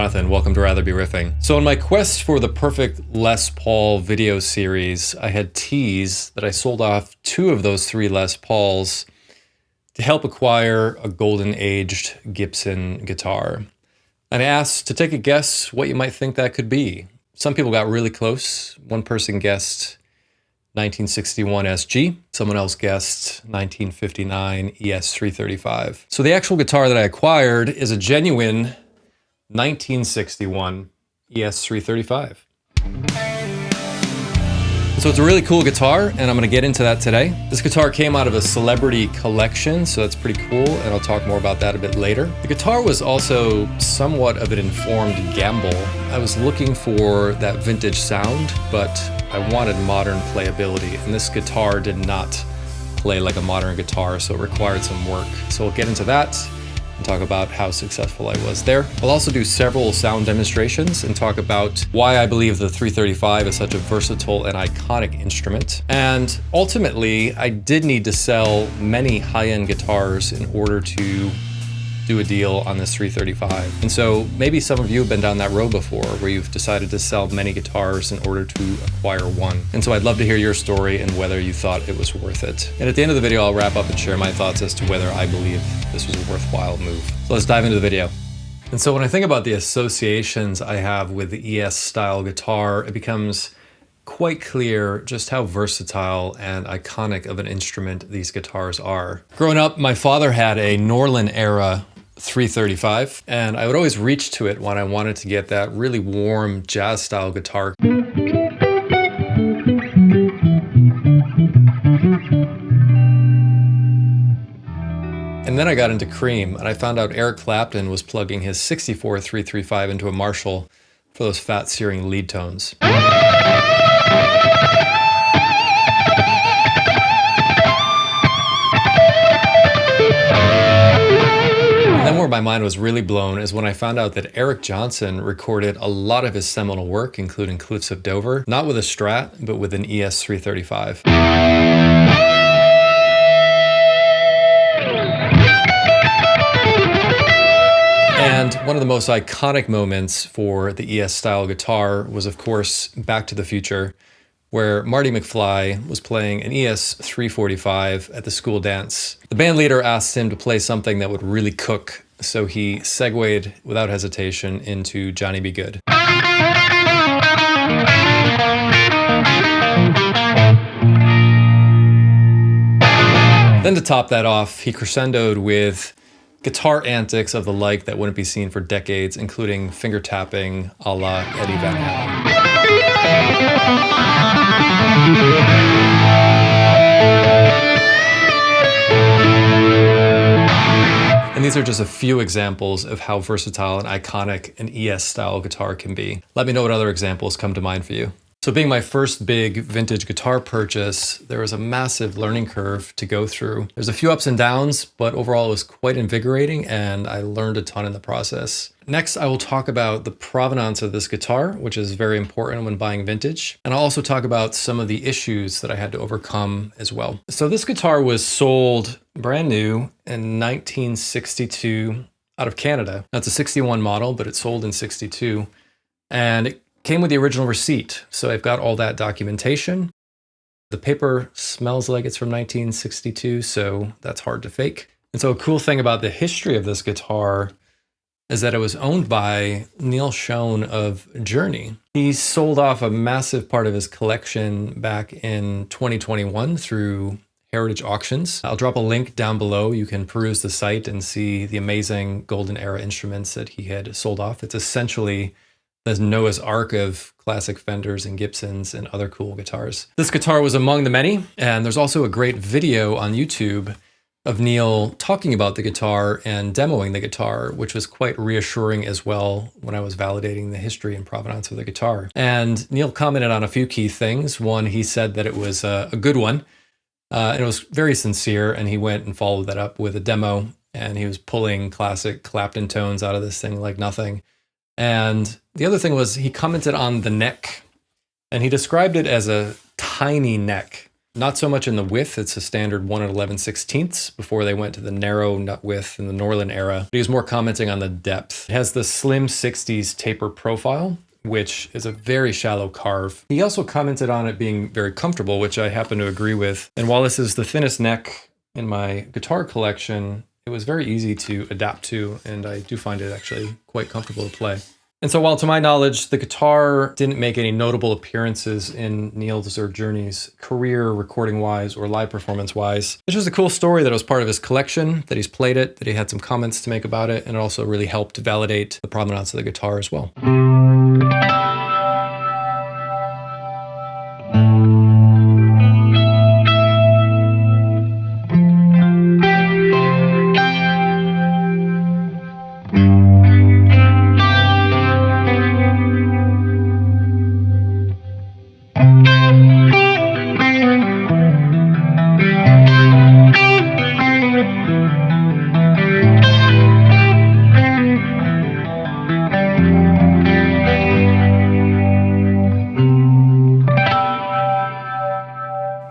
Jonathan, welcome to Rather Be Riffing. So in my quest for the perfect Les Paul video series, I had teased that I sold off 2 of those 3 Les Pauls to help acquire a golden aged Gibson guitar. And I asked to take a guess what you might think that could be. Some people got really close. One person guessed 1961 SG. Someone else guessed 1959 ES-335. So the actual guitar that I acquired is a genuine 1961 ES-335. So it's a really cool guitar, and I'm going to get into that today. This guitar came out of a celebrity collection, so that's pretty cool, and I'll talk more about that a bit later. The guitar was also somewhat of an informed gamble. I was looking for that vintage sound, but I wanted modern playability, and this guitar did not play like a modern guitar, so it required some work. So we'll get into that and talk about how successful I was there. I'll also do several sound demonstrations and talk about why I believe the 335 is such a versatile and iconic instrument. And ultimately, I did need to sell many high-end guitars in order to do a deal on this 335. And so maybe some of you have been down that road before where you've decided to sell many guitars in order to acquire one. And so I'd love to hear your story and whether you thought it was worth it. And at the end of the video, I'll wrap up and share my thoughts as to whether I believe this was a worthwhile move. So let's dive into the video. And so when I think about the associations I have with the ES style guitar, it becomes quite clear just how versatile and iconic of an instrument these guitars are. Growing up, my father had a Norlin era 335, and I would always reach to it when I wanted to get that really warm jazz style guitar. And then I got into Cream, and I found out Eric Clapton was plugging his 64 335 into a Marshall for those fat searing lead tones. And then where my mind was really blown is when I found out that Eric Johnson recorded a lot of his seminal work, including Cliffs of Dover, not with a Strat, but with an ES-335. And one of the most iconic moments for the ES style guitar was, of course, Back to the Future, where Marty McFly was playing an ES-345 at the school dance. The band leader asked him to play something that would really cook, so he segued without hesitation into Johnny Be Good. Then to top that off, he crescendoed with guitar antics of the like that wouldn't be seen for decades, including finger tapping a la Eddie Van Halen. And these are just a few examples of how versatile and iconic an ES-style guitar can be. Let me know what other examples come to mind for you. So being my first big vintage guitar purchase, there was a massive learning curve to go through. There's a few ups and downs, but overall it was quite invigorating and I learned a ton in the process. Next, I will talk about the provenance of this guitar, which is very important when buying vintage. And I'll also talk about some of the issues that I had to overcome as well. So this guitar was sold brand new in 1962 out of Canada. That's a 61 model, but it sold in 62. And it came with the original receipt, so I've got all that documentation. The paper smells like it's from 1962, so that's hard to fake. And so a cool thing about the history of this guitar is that it was owned by Neil Schon of Journey. He sold off a massive part of his collection back in 2021 through Heritage Auctions. I'll drop a link down below. You can peruse the site and see the amazing golden era instruments that he had sold off. It's essentially there's Noah's Ark of classic Fenders and Gibsons and other cool guitars. This guitar was among the many, and there's also a great video on YouTube of Neil talking about the guitar and demoing the guitar, which was quite reassuring as well when I was validating the history and provenance of the guitar. And Neil commented on a few key things. One, he said that it was a good one, and it was very sincere, and he went and followed that up with a demo, and he was pulling classic Clapton tones out of this thing like nothing. And the other thing was he commented on the neck, and he described it as a tiny neck. Not so much in the width, it's a standard 1 11/16 before they went to the narrow nut width in the Norland era. But he was more commenting on the depth. It has the slim 60s taper profile, which is a very shallow carve. He also commented on it being very comfortable, which I happen to agree with. And while this is the thinnest neck in my guitar collection, it was very easy to adapt to, and I do find it actually quite comfortable to play. And so while to my knowledge, the guitar didn't make any notable appearances in Niels or Journey's career, recording-wise or live performance-wise, it's just a cool story that it was part of his collection, that he's played it, that he had some comments to make about it, and it also really helped validate the provenance of the guitar as well.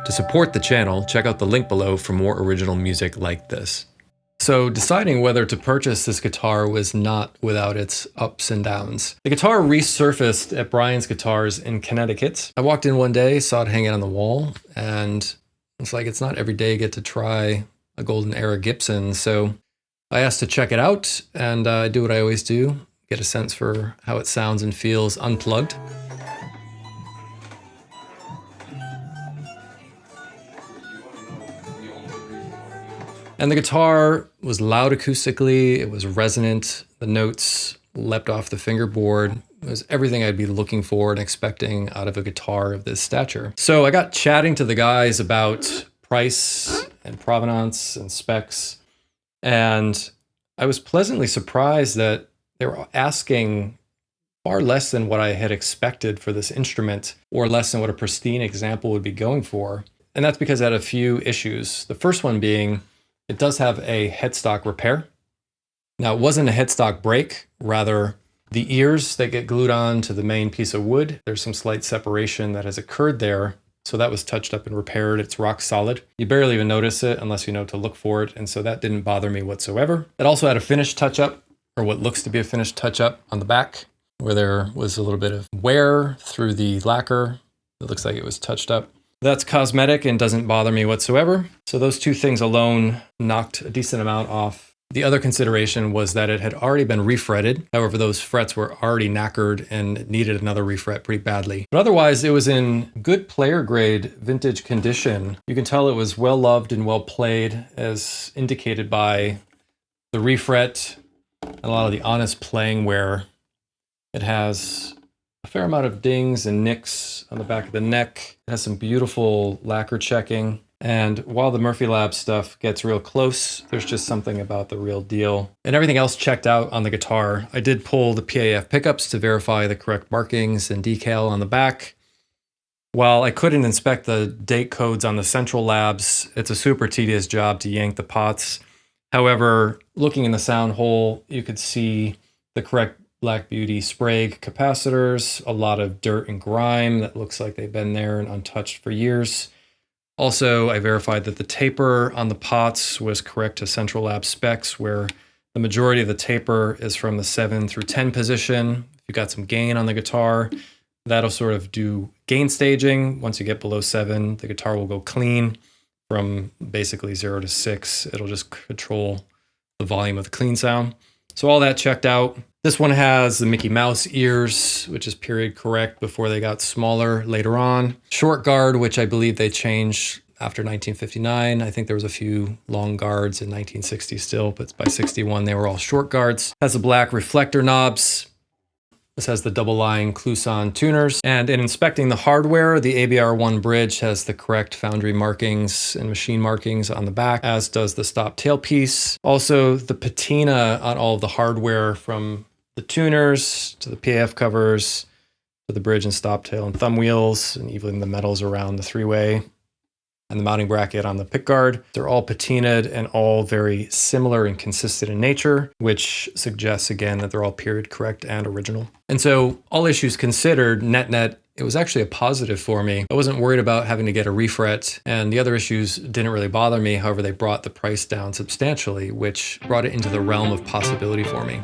To support the channel, check out the link below for more original music like this. So deciding whether to purchase this guitar was not without its ups and downs. The guitar resurfaced at Brian's Guitars in Connecticut. I walked in one day, saw it hanging on the wall, and it's like, it's not every day you get to try a golden era Gibson. So I asked to check it out, and I do what I always do, get a sense for how it sounds and feels unplugged. And the guitar was loud acoustically, it was resonant, the notes leapt off the fingerboard. It was everything I'd be looking for and expecting out of a guitar of this stature. So I got chatting to the guys about price and provenance and specs, and I was pleasantly surprised that they were asking far less than what I had expected for this instrument, or less than what a pristine example would be going for. And that's because I had a few issues. The first one being, it does have a headstock repair. Now, it wasn't a headstock break, rather the ears that get glued on to the main piece of wood, there's some slight separation that has occurred there. So that was touched up and repaired. It's rock solid. You barely even notice it unless you know to look for it. And so that didn't bother me whatsoever. It also had a finish touch-up, or what looks to be a finish touch-up on the back, where there was a little bit of wear through the lacquer. It looks like it was touched up. That's cosmetic and doesn't bother me whatsoever. So those two things alone knocked a decent amount off. The other consideration was that it had already been refretted. However, those frets were already knackered and needed another refret pretty badly. But otherwise, it was in good player grade vintage condition. You can tell it was well loved and well played, as indicated by the refret and a lot of the honest playing wear. It has a fair amount of dings and nicks on the back of the neck. It has some beautiful lacquer checking. And while the Murphy Lab stuff gets real close, there's just something about the real deal. And everything else checked out on the guitar. I did pull the PAF pickups to verify the correct markings and decal on the back. While I couldn't inspect the date codes on the central labs, it's a super tedious job to yank the pots. However, looking in the sound hole, you could see the correct Black Beauty Sprague capacitors, a lot of dirt and grime that looks like they've been there and untouched for years. Also, I verified that the taper on the pots was correct to Central Lab specs, where the majority of the taper is from the 7 through 10 position. If you've got some gain on the guitar, that'll sort of do gain staging. Once you get below 7, the guitar will go clean. From basically 0 to 6, it'll just control the volume of the clean sound. So all that checked out. This one has the Mickey Mouse ears, which is period correct before they got smaller later on. Short guard, which I believe they changed after 1959. I think there was a few long guards in 1960 still, but by 61 they were all short guards. Has the black reflector knobs. This has the double line Clouson tuners. And in inspecting the hardware, the ABR1 bridge has the correct foundry markings and machine markings on the back, as does the stop tailpiece. Also, the patina on all of the hardware, from the tuners to the PAF covers to the bridge and stop tail and thumb wheels, and even the metals around the three-way and the mounting bracket on the pickguard. They're all patinaed and all very similar and consistent in nature, which suggests again that they're all period correct and original. And so all issues considered, net-net, it was actually a positive for me. I wasn't worried about having to get a refret, and the other issues didn't really bother me. However, they brought the price down substantially, which brought it into the realm of possibility for me.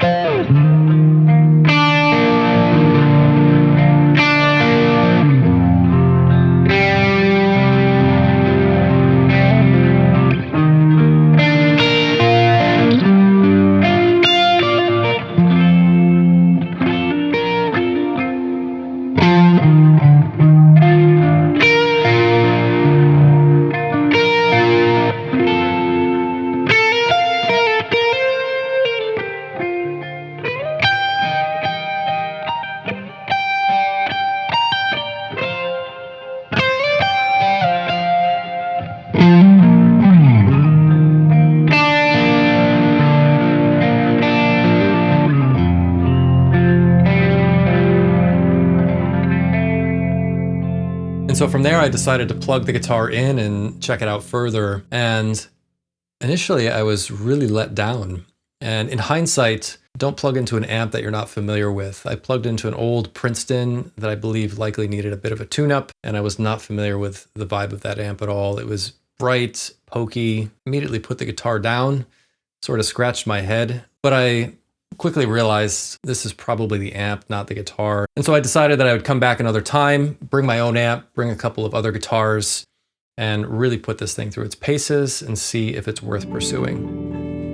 And so from there, I decided to plug the guitar in and check it out further. And initially, I was really let down. And in hindsight, don't plug into an amp that you're not familiar with. I plugged into an old Princeton that I believe likely needed a bit of a tune-up, and I was not familiar with the vibe of that amp at all. It was bright, pokey. Immediately put the guitar down, sort of scratched my head, but I quickly realized this is probably the amp, not the guitar. And so I decided that I would come back another time, bring my own amp, bring a couple of other guitars, and really put this thing through its paces and see if it's worth pursuing.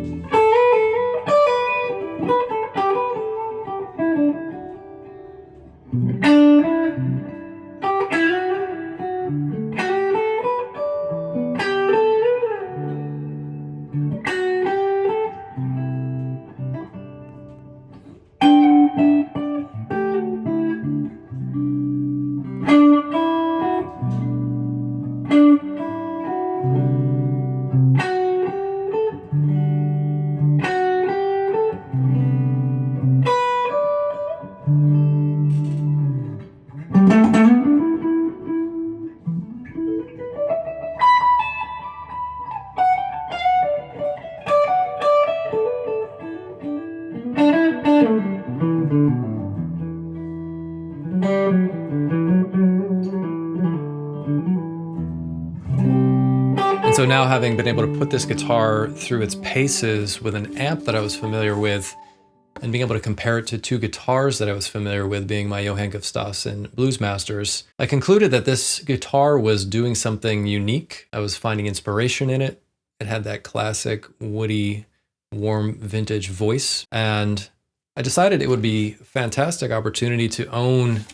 So now, having been able to put this guitar through its paces with an amp that I was familiar with, and being able to compare it to two guitars that I was familiar with, being my Johann Gustafsson and Bluesmasters, I concluded that this guitar was doing something unique. I was finding inspiration in it. It had that classic, woody, warm, vintage voice. And I decided it would be a fantastic opportunity to own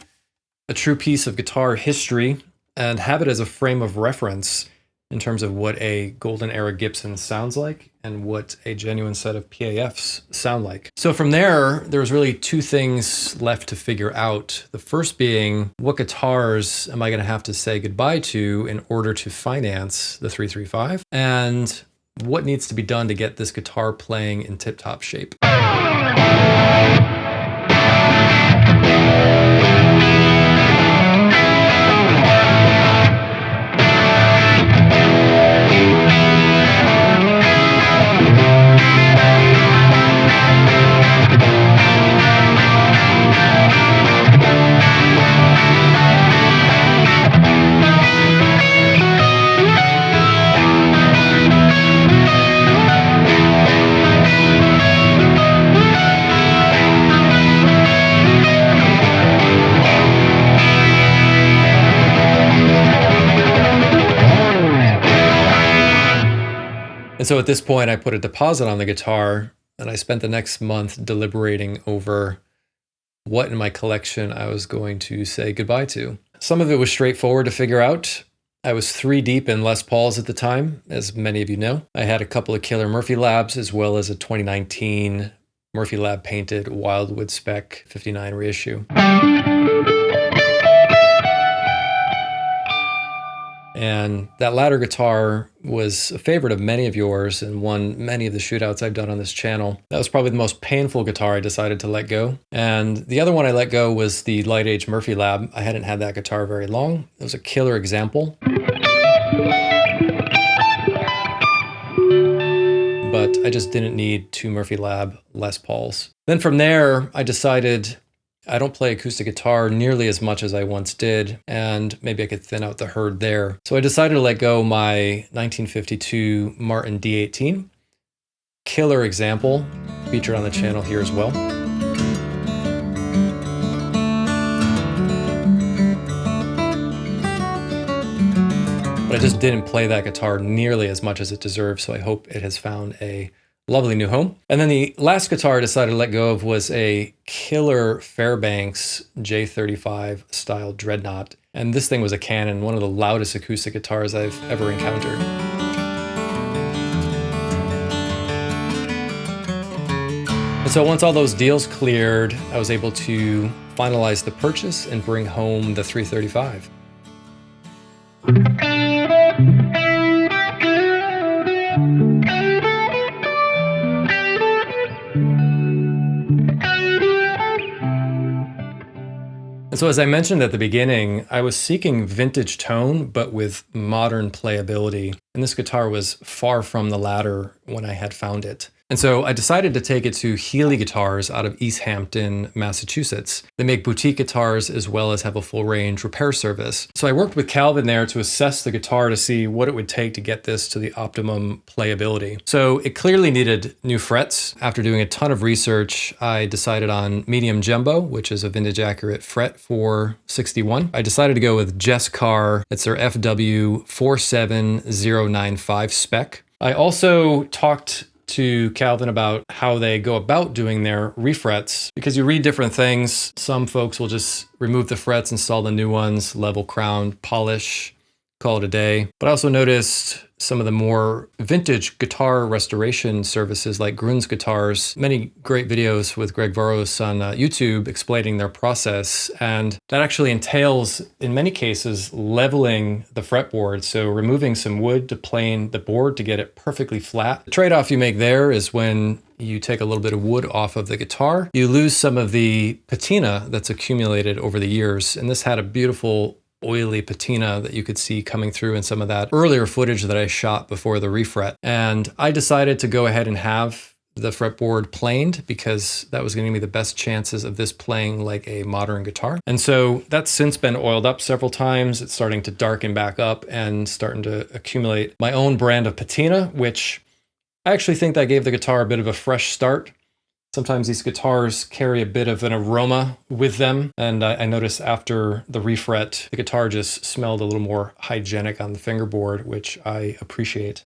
a true piece of guitar history and have it as a frame of reference in terms of what a golden era Gibson sounds like and what a genuine set of PAFs sound like. So from there was really two things left to figure out. The first being, what guitars am I going to have to say goodbye to in order to finance the 335? And what needs to be done to get this guitar playing in tip-top shape? And so at this point, I put a deposit on the guitar, and I spent the next month deliberating over what in my collection I was going to say goodbye to. Some of it was straightforward to figure out. I was 3 deep in Les Pauls at the time, as many of you know. I had a couple of killer Murphy Labs, as well as a 2019 Murphy Lab painted Wildwood Spec 59 reissue. And that latter guitar was a favorite of many of yours and won many of the shootouts I've done on this channel. That was probably the most painful guitar I decided to let go. And the other one I let go was the Light Age Murphy Lab. I hadn't had that guitar very long. It was a killer example. But I just didn't need 2 Murphy Lab Les Pauls. Then from there, I decided I don't play acoustic guitar nearly as much as I once did, and maybe I could thin out the herd there. So I decided to let go my 1952 Martin D18. Killer example, featured on the channel here as well. But I just didn't play that guitar nearly as much as it deserves, so I hope it has found a lovely new home. And then the last guitar I decided to let go of was a killer Fairbanks J35 style Dreadnought. And this thing was a cannon, one of the loudest acoustic guitars I've ever encountered. And so once all those deals cleared, I was able to finalize the purchase and bring home the 335. And so as I mentioned at the beginning, I was seeking vintage tone, but with modern playability. And this guitar was far from the latter when I had found it. And so I decided to take it to Healy Guitars out of East Hampton, Massachusetts. They make boutique guitars as well as have a full range repair service. So I worked with Calvin there to assess the guitar to see what it would take to get this to the optimum playability. So it clearly needed new frets. After doing a ton of research, I decided on medium jumbo, which is a vintage accurate fret for 61. I decided to go with Jess Carr. It's their FW 47095 spec. I also talked to Calvin about how they go about doing their refrets, because you read different things. Some folks will just remove the frets, install the new ones, level crown, polish, call it a day. But I also noticed some of the more vintage guitar restoration services like Grun's Guitars, many great videos with Greg Varos on YouTube explaining their process. And that actually entails, in many cases, leveling the fretboard. So removing some wood to plane the board to get it perfectly flat. The trade-off you make there is when you take a little bit of wood off of the guitar, you lose some of the patina that's accumulated over the years. And this had a beautiful oily patina that you could see coming through in some of that earlier footage that I shot before the refret. And I decided to go ahead and have the fretboard planed because that was going to give me the best chances of this playing like a modern guitar. And so that's since been oiled up several times. It's starting to darken back up and starting to accumulate my own brand of patina, which I actually think that gave the guitar a bit of a fresh start. Sometimes these guitars carry a bit of an aroma with them, and I noticed after the refret, the guitar just smelled a little more hygienic on the fingerboard, which I appreciate.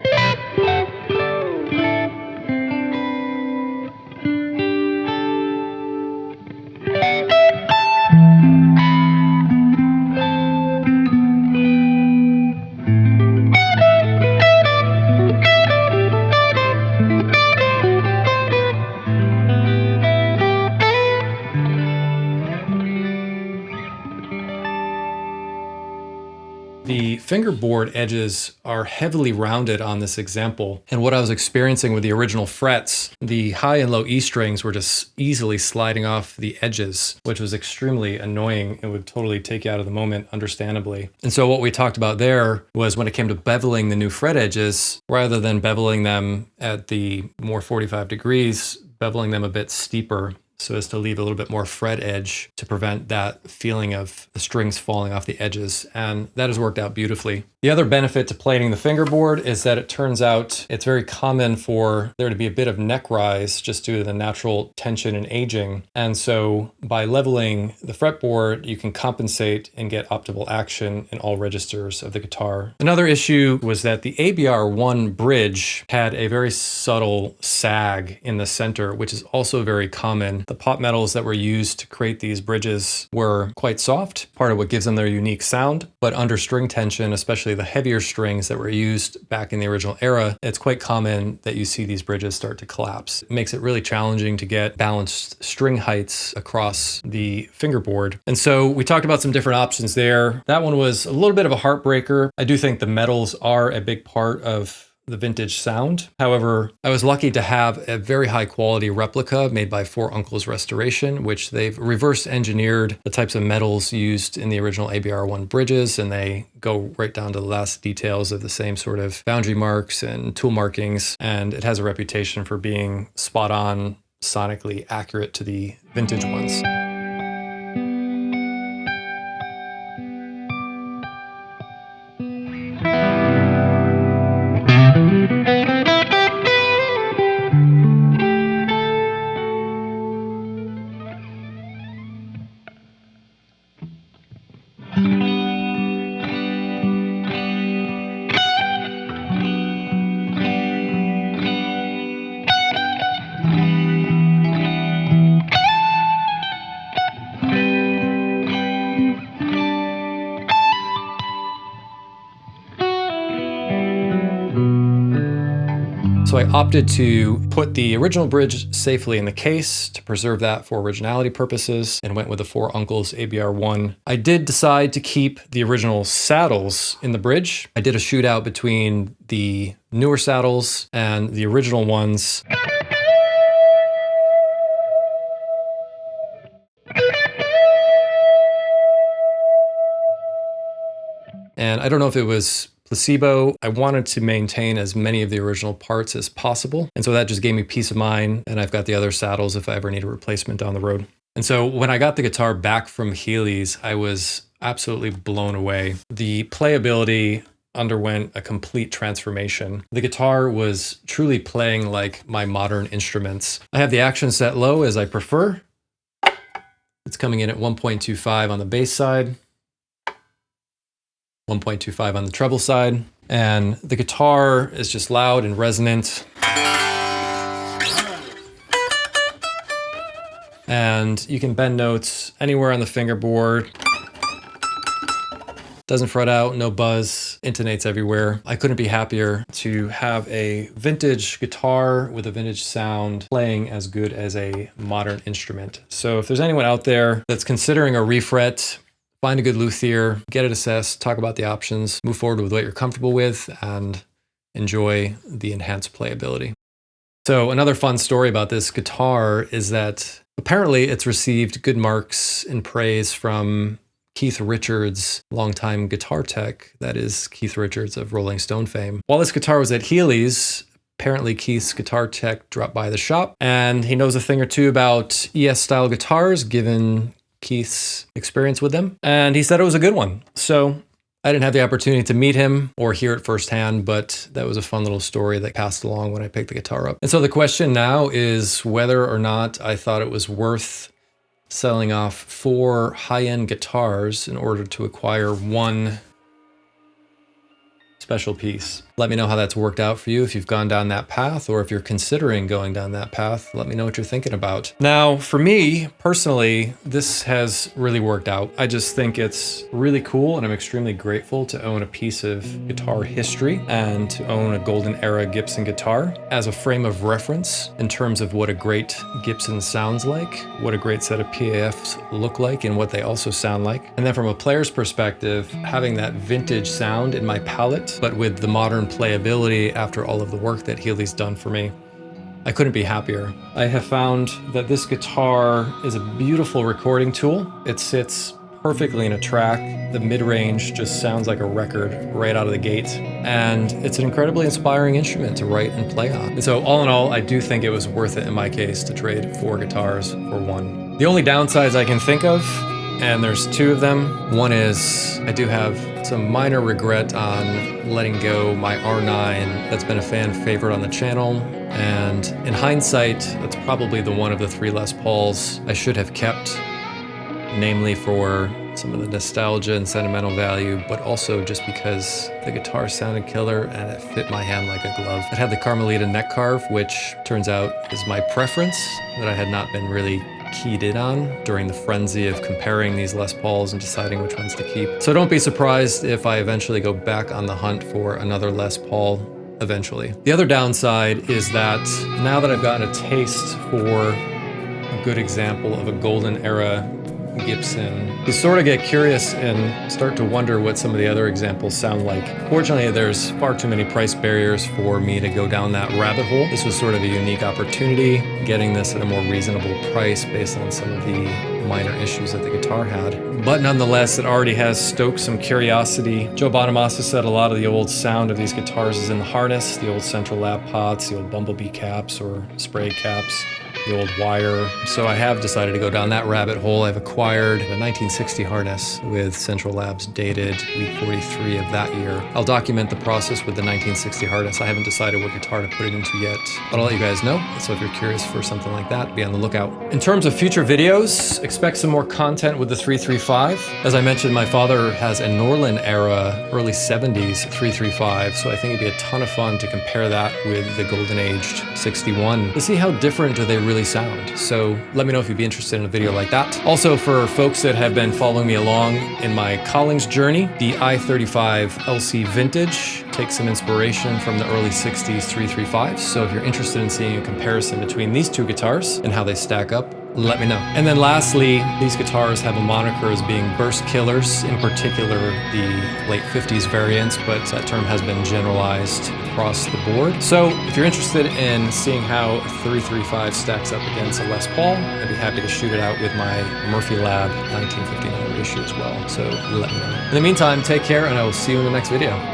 The fingerboard edges are heavily rounded on this example. And what I was experiencing with the original frets, the high and low E strings were just easily sliding off the edges, which was extremely annoying. It would totally take you out of the moment, understandably. And so what we talked about there was when it came to beveling the new fret edges, rather than beveling them at the more 45 degrees, beveling them a bit steeper, so as to leave a little bit more fret edge to prevent that feeling of the strings falling off the edges. And that has worked out beautifully. The other benefit to plating the fingerboard is that it turns out it's very common for there to be a bit of neck rise just due to the natural tension and aging. And so by leveling the fretboard, you can compensate and get optimal action in all registers of the guitar. Another issue was that the ABR1 bridge had a very subtle sag in the center, which is also very common. The pot metals that were used to create these bridges were quite soft, part of what gives them their unique sound, but under string tension, especially the heavier strings that were used back in the original era, it's quite common that you see these bridges start to collapse. It makes it really challenging to get balanced string heights across the fingerboard. And so we talked about some different options there. That one was a little bit of a heartbreaker. I do think the metals are a big part of the vintage sound. However, I was lucky to have a very high quality replica made by Four Uncles Restoration, which they've reverse engineered the types of metals used in the original ABR1 bridges, and they go right down to the last details of the same sort of foundry marks and tool markings, and it has a reputation for being spot on, sonically accurate to the vintage ones. So I opted to put the original bridge safely in the case to preserve that for originality purposes and went with the Four Uncles ABR1. I did decide to keep the original saddles in the bridge. I did a shootout between the newer saddles and the original ones. And I don't know if it was placebo. I wanted to maintain as many of the original parts as possible. And so that just gave me peace of mind. And I've got the other saddles if I ever need a replacement down the road. And so when I got the guitar back from Healy's, I was absolutely blown away. The playability underwent a complete transformation. The guitar was truly playing like my modern instruments. I have the action set low as I prefer. It's coming in at 1.25 on the bass side, 1.25 on the treble side, and the guitar is just loud and resonant. And you can bend notes anywhere on the fingerboard. Doesn't fret out, no buzz, intonates everywhere. I couldn't be happier to have a vintage guitar with a vintage sound playing as good as a modern instrument. So if there's anyone out there that's considering a refret, find a good luthier, get it assessed, talk about the options, move forward with what you're comfortable with, and enjoy the enhanced playability. So another fun story about this guitar is that apparently it's received good marks and praise from Keith Richards, longtime guitar tech, that is Keith Richards of Rolling Stone fame. While this guitar was at Healy's, apparently Keith's guitar tech dropped by the shop, and he knows a thing or two about ES-style guitars, given Keith's experience with them, and he said it was a good one. So I didn't have the opportunity to meet him or hear it firsthand, but that was a fun little story that passed along when I picked the guitar up. And so the question now is whether or not I thought it was worth selling off 4 high-end guitars in order to acquire one special piece. Let me know how that's worked out for you if you've gone down that path, or if you're considering going down that path, let me know what you're thinking about. Now, for me, personally, this has really worked out. I just think it's really cool, and I'm extremely grateful to own a piece of guitar history and to own a golden era Gibson guitar as a frame of reference in terms of what a great Gibson sounds like, what a great set of PAFs look like, and what they also sound like. And then from a player's perspective, having that vintage sound in my palette, but with the modern playability after all of the work that Healy's done for me, I couldn't be happier. I have found that this guitar is a beautiful recording tool. It sits perfectly in a track. The mid-range just sounds like a record right out of the gate. And it's an incredibly inspiring instrument to write and play on. And so all in all, I do think it was worth it in my case to trade 4 guitars for one. The only downsides I can think of, and there's 2 of them. One is I do have some minor regret on letting go my R9 that's been a fan favorite on the channel. And in hindsight, that's probably the one of the 3 Les Pauls I should have kept, namely for some of the nostalgia and sentimental value, but also just because the guitar sounded killer and it fit my hand like a glove. It had the Carmelita neck carve, which turns out is my preference, that I had not been really keyed in on during the frenzy of comparing these Les Pauls and deciding which ones to keep. So don't be surprised if I eventually go back on the hunt for another Les Paul eventually. The other downside is that now that I've gotten a taste for a good example of a golden era Gibson, you sort of get curious and start to wonder what some of the other examples sound like. Fortunately, there's far too many price barriers for me to go down that rabbit hole. This was sort of a unique opportunity, getting this at a more reasonable price based on some of the minor issues that the guitar had. But nonetheless, it already has stoked some curiosity. Joe Bonamassa said a lot of the old sound of these guitars is in the harness, the old central lab pots, the old bumblebee caps or spray caps, the old wire. So I have decided to go down that rabbit hole. I've acquired a 1960 harness with Central Labs dated week 43 of that year. I'll document the process with the 1960 harness. I haven't decided what guitar to put it into yet, but I'll let you guys know. So if you're curious for something like that, be on the lookout. In terms of future videos, expect some more content with the 335. As I mentioned, my father has a Norlin era, early 70s 335, so I think it'd be a ton of fun to compare that with the golden aged 61 to see how different do they really really sound. So let me know if you'd be interested in a video like that. Also, for folks that have been following me along in my Collings journey, the i35 LC Vintage takes some inspiration from the early 60s 335s. So if you're interested in seeing a comparison between these two guitars and how they stack up, let me know. And then lastly, these guitars have a moniker as being burst killers, in particular the late 50s variants, but that term has been generalized across the board. So if you're interested in seeing how a 335 stacks up against a Les Paul, I'd be happy to shoot it out with my Murphy Lab 1959 reissue as well. So let me know. In the meantime, take care, and I will see you in the next video.